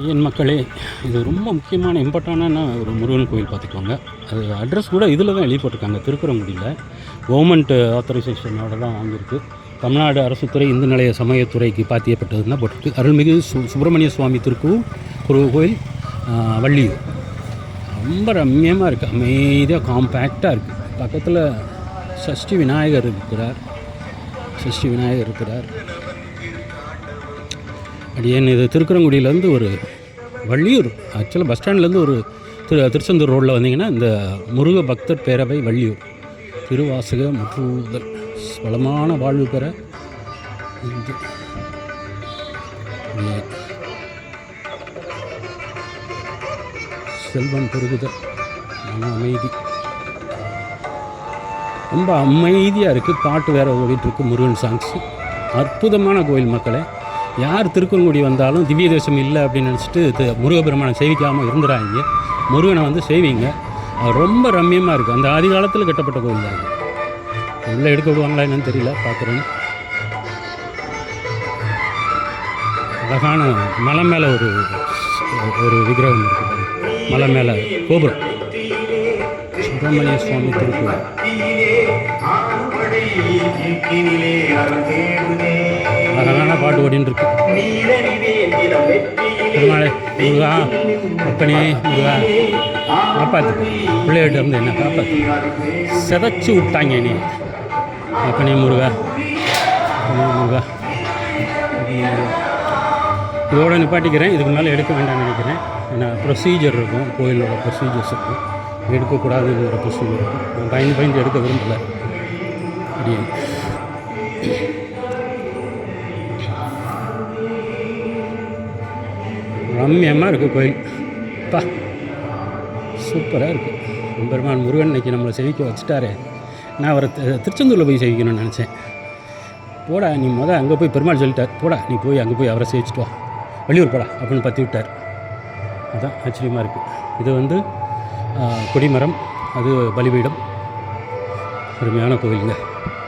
என் மக்களே, இது ரொம்ப முக்கியமான இம்பார்ட்டண்டான ஒரு முருகன் கோயில் பார்த்துக்கோங்க. அது அட்ரஸ் கூட இதில் தான் எழுதி போட்டிருக்காங்க, திருக்குறங்குடியில். கவர்மெண்ட் ஆத்தரைசேஷனோட தான் வாங்கியிருக்கு. தமிழ்நாடு அரசு துறை இந்து நிலைய சமயத்துறைக்கு பாத்தியப்பட்டதுன்னு தான் போட்டிருக்கு. அருள்மிகு சுப்பிரமணிய சுவாமி கோயில் வள்ளியூர். ரொம்ப ரம்மியமாக இருக்குது, அமைதியாக காம்பேக்டாக இருக்குது. பக்கத்தில் சஷ்டி விநாயகர் இருக்கிறார். அடியேன் இது திருக்குறங்குடியிலேருந்து ஒரு வள்ளியூர், ஆக்சுவலாக பஸ் ஸ்டாண்ட்லேருந்து ஒரு திருச்செந்தூர் ரோட்டில் வந்தீங்கன்னா இந்த முருக பக்தர் பேரவை வள்ளியூர் திருவாசக முற்றுதல் வளமான வாழ்வு பெற செல்வம் பெருகுதல் மன அமைதி. ரொம்ப அமைதியாக இருக்குது. பாட்டு வேறு ஓடிட்டுருக்கு, முருகன் சாங்ஸு. அற்புதமான கோயில் மக்களே. யார் திருக்குறங்குடி வந்தாலும் திவ்ய தேசம் இல்லை அப்படின்னு நினச்சிட்டு முருகப்பெருமானை சேவிக்காமல் இருந்துடாங்க. முருகனை வந்து செய்வீங்க. ரொம்ப ரம்மியமாக இருக்குது. அந்த ஆதி காலத்தில் கட்டப்பட்ட கோயில் தான். உள்ளே எடுக்க விடுவாங்களா என்னன்னு தெரியல, பார்க்குறேன். அழகான மலை மேலே ஒரு விக்கிரகம் இருக்குது. மலை மேலே கோபுரம். சுப்பிரமணிய சுவாமி திருக்கோயில். அழகான பாட்டு ஓடின்னு இருக்கு. பெருமாளே முருகா, அப்பனே முருகா, காப்பாற்று, பிள்ளைகிட்ட இருந்து என்ன காப்பாற்று, செதைச்சி விட்டாங்க நீ. அப்பனே முருகா, முருகா. இதோடு நிப்பாட்டிக்கிறேன். இதுக்கு மேலே எடுக்க வேண்டாம்னு நினைக்கிறேன். ஏன்னா ப்ரொசீஜர் இருக்கும், கோயிலோட ப்ரொசீஜர்ஸ் இருக்கும். எடுக்கக்கூடாதுங்கிற ப்ரொசீஜர் இருக்கும். நான் பயந்து எடுக்க விரும்பலை. அப்படியே ரம்மியமாக இருக்குது கோயில். பா, சூப்பராக இருக்குது. பெருமான் முருகன் இன்னைக்கு நம்மளை செவிக்க வச்சுட்டாரே. நான் அவரை திருச்செந்தூரில் போய் செவிக்கணும்னு நினச்சேன். போடா நீ அங்கே போய் பெருமாள் சொல்லிட்டார், போடா நீ போய் அங்கே போய் அவரை சேவிச்சிட்டு வா, வள்ளியூர் போடா அப்படின்னு பற்றி விட்டார். அதுதான் ஆச்சரியமாக இருக்குது. இது வந்து கொடிமரம், அது பலிபீடம். அருமையான கோயிலுங்க,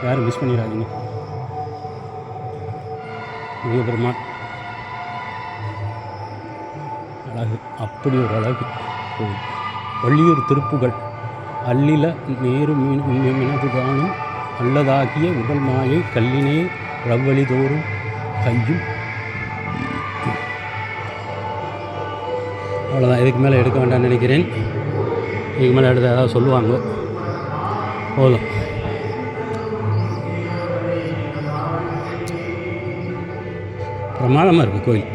யாரும் மிஸ் பண்ணிடாதீங்க. பெருமாள் அழகு, அப்படி ஒரு அழகு கோயில். வள்ளியூர் திருப்புகள் அல்லில நேரு மினதுதானும் அல்லதாகிய உடல் மாயை கல்லினே ரவ்வழிதோறும் கையும். அவ்வளோதான். இதுக்கு மேலே எடுக்க வேண்டாம்னு நினைக்கிறேன். இதுக்கு மேலே எடுத்து ஏதாவது சொல்லுவாங்க, போதும். பிரமாதமாக இருக்குது கோயில்.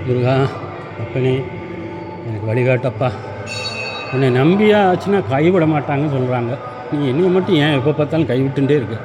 முருகா, அப்பனே எனக்கு வழிகாட்டப்பா. உன்னை நம்பியா ஆச்சுன்னா கைவிட மாட்டாங்கன்னு சொல்கிறாங்க. நீ என்னையை மட்டும் ஏன் எப்போ பார்த்தாலும் கைவிட்டுட்டே இருக்கு?